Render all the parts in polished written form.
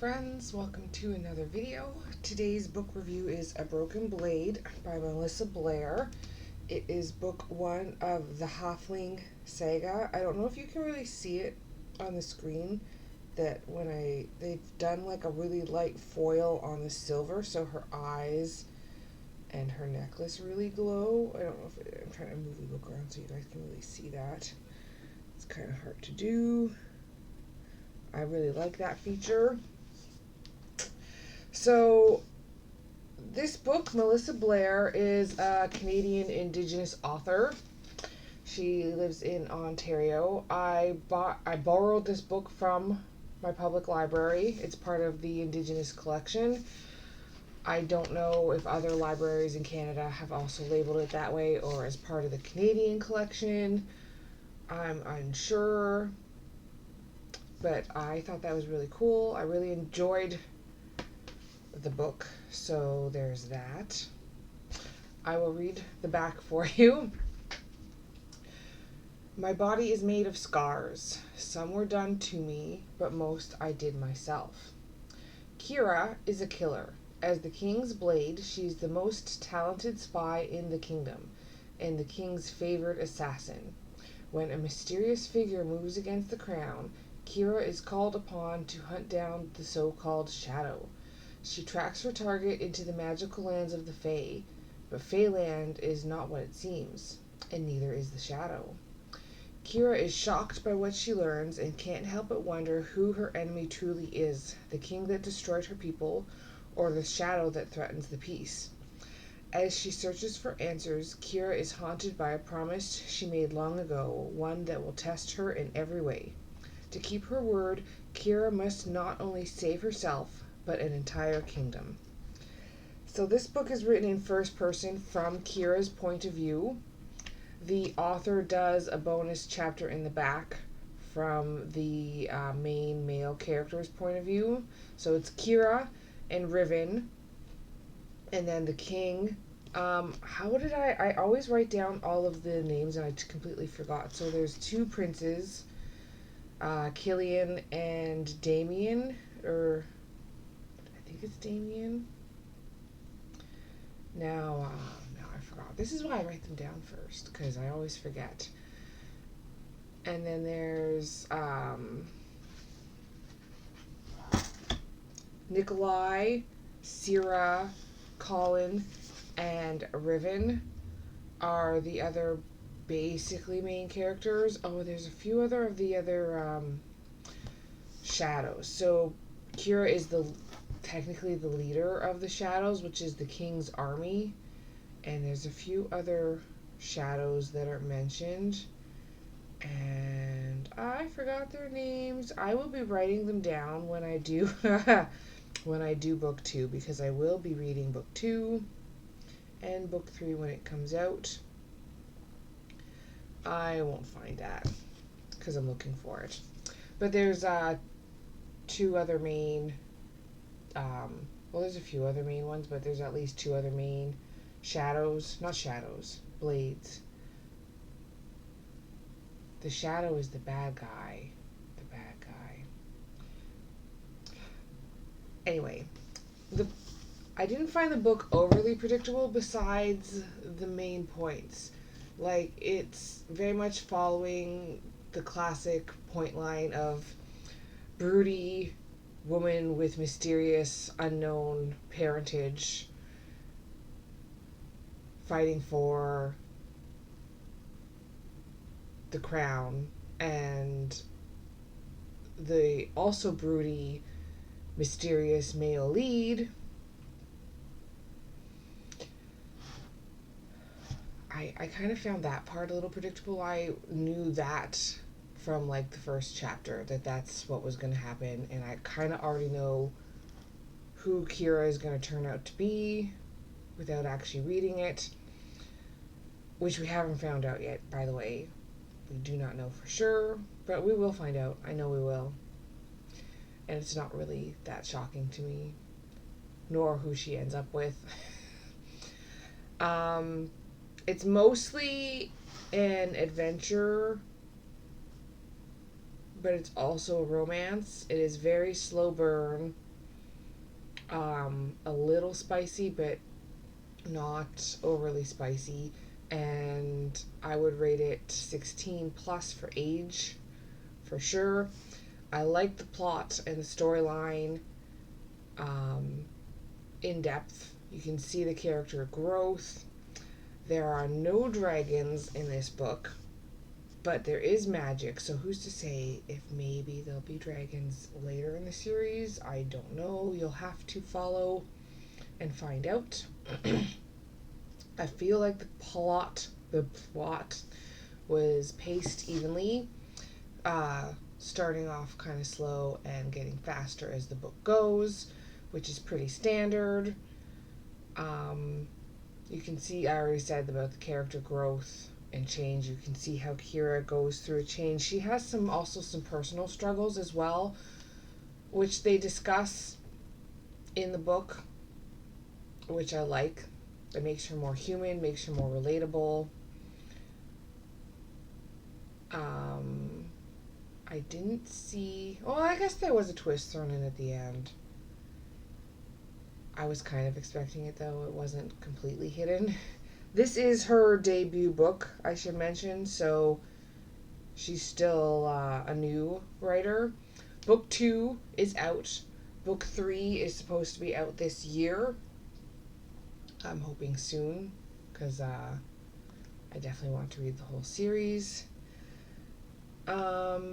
friends, welcome to another video. Today's book review is A Broken Blade by Melissa Blair. It is book one of the Hafling Saga. I don't know if you can really see it on the screen, that they've done like a really light foil on the silver, so her eyes and her necklace really glow. I don't know if I'm trying to move the book around so you guys can really see that. It's kind of hard to do. I really like that feature. So this book, Melissa Blair, is a Canadian Indigenous author. She lives in Ontario. I borrowed this book from my public library. It's part of the Indigenous collection. I don't know if other libraries in Canada have also labeled it that way or as part of the Canadian collection. I'm unsure, but I thought that was really cool. I really enjoyed the book, so there's that. I will read the back for you. My body is made of scars. Some were done to me, but most I did myself. Kira is a killer. As the king's blade, she's the most talented spy in the kingdom, and the king's favorite assassin. When a mysterious figure moves against the crown, Kira is called upon to hunt down the so-called shadow. She tracks her target into the magical lands of the Fae, but Faeland is not what it seems, and neither is the shadow. Kira is shocked by what she learns and can't help but wonder who her enemy truly is, the king that destroyed her people, or the shadow that threatens the peace. As she searches for answers, Kira is haunted by a promise she made long ago, one that will test her in every way. To keep her word, Kira must not only save herself, but an entire kingdom. So this book is written in first person from Kira's point of view. The author does a bonus chapter in the back from the main male character's point of view. So it's Kira and Riven, and then the king. I always write down all of the names and I completely forgot. So there's two princes, Killian and Damien, or I think it's Damien. Now I forgot. This is why I write them down first, because I always forget. And then there's Nikolai, Syrah, Colin, and Riven are the other basically main characters. Oh, there's a few other of the other shadows. So Kira is technically the leader of the shadows, which is the king's army, and there's a few other shadows that are mentioned, and I forgot their names. I will be writing them down when I do when I do book 2, because I will be reading book 2 and book 3 when it comes out. I won't find that because I'm looking for it, but there's two other main there's a few other main ones, but there's at least two other main blades. The shadow is the bad guy. Anyway, I didn't find the book overly predictable besides the main points. Like, it's very much following the classic point line of broody woman with mysterious unknown parentage fighting for the crown, and the also broody mysterious male lead. I kind of found that part a little predictable. I knew that from like the first chapter that's what was going to happen, and I kind of already know who Kira is going to turn out to be without actually reading it, which we haven't found out yet, by the way. We do not know for sure, but we will find out. I know we will. And it's not really that shocking to me, nor who she ends up with. It's mostly an adventure, but it's also a romance. It is very slow burn. A little spicy, but not overly spicy. And I would rate it 16 plus for age, for sure. I like the plot and the storyline um, in depth. You can see the character growth. There are no dragons in this book, but there is magic, so who's to say if maybe there'll be dragons later in the series? I don't know. You'll have to follow and find out. I feel like the plot was paced evenly, starting off kind of slow and getting faster as the book goes, which is pretty standard. You can see, I already said about the character growth and change. You can see how Kira goes through a change. She has some personal struggles as well, which they discuss in the book, which I like. It makes her more human, makes her more relatable. I didn't see. Well, I guess there was a twist thrown in at the end. I was kind of expecting it, though. It wasn't completely hidden. This is her debut book, I should mention, so she's still a new writer. Book 2 is out. Book 3 is supposed to be out this year. I'm hoping soon, because I definitely want to read the whole series. Oh,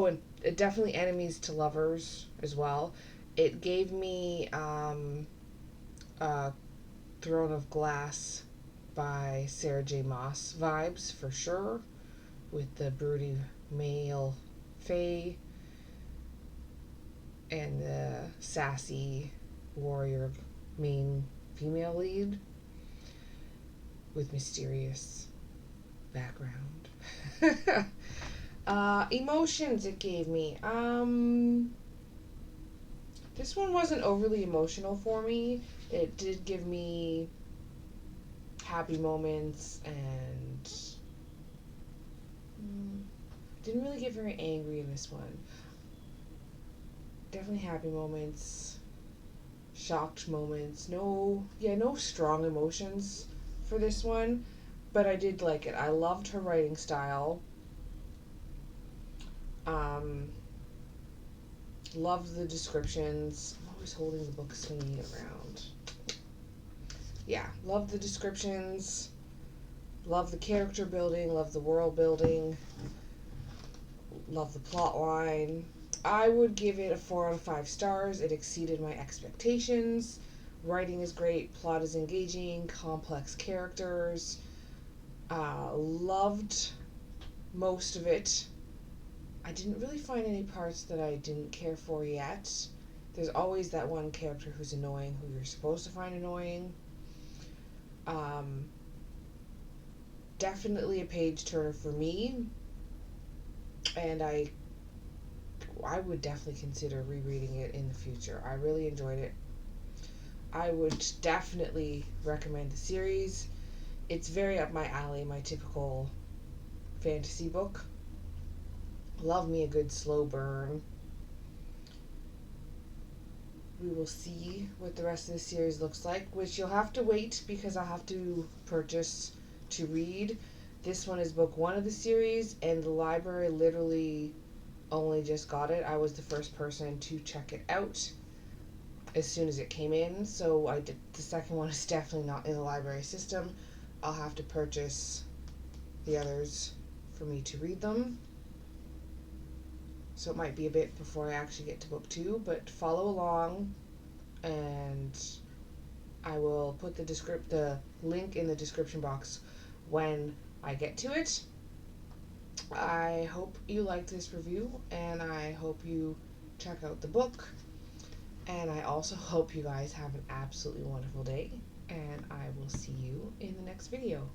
and it definitely enemies to lovers as well. It gave me Throne of Glass by Sarah J. Maas vibes for sure, with the broody male fae and the sassy warrior main female lead with mysterious background. Emotions it gave me. This one wasn't overly emotional for me. It did give me happy moments and didn't really get very angry in this one. Definitely happy moments, shocked moments. No strong emotions for this one, but I did like it. I loved her writing style. Loved the descriptions. I'm always holding the book, swinging it around. Yeah, love the descriptions. Love the character building. Love the world building. Love the plot line. I would give it a 4 out of 5 stars. It exceeded my expectations. Writing is great. Plot is engaging. Complex characters. Loved most of it. I didn't really find any parts that I didn't care for yet. There's always that one character who's annoying, who you're supposed to find annoying. Definitely a page turner for me, and I would definitely consider rereading it in the future. I really enjoyed it. I would definitely recommend the series. It's very up my alley, my typical fantasy book. Love me a good slow burn. We will see what the rest of the series looks like, which you'll have to wait because I'll have to purchase to read. This one is book 1 of the series, and the library literally only just got it. I was the first person to check it out as soon as it came in, so I did. The second one is definitely not in the library system. I'll have to purchase the others for me to read them. So it might be a bit before I actually get to book 2, but follow along, and I will put the link in the description box when I get to it. I hope you liked this review, and I hope you check out the book, and I also hope you guys have an absolutely wonderful day, and I will see you in the next video.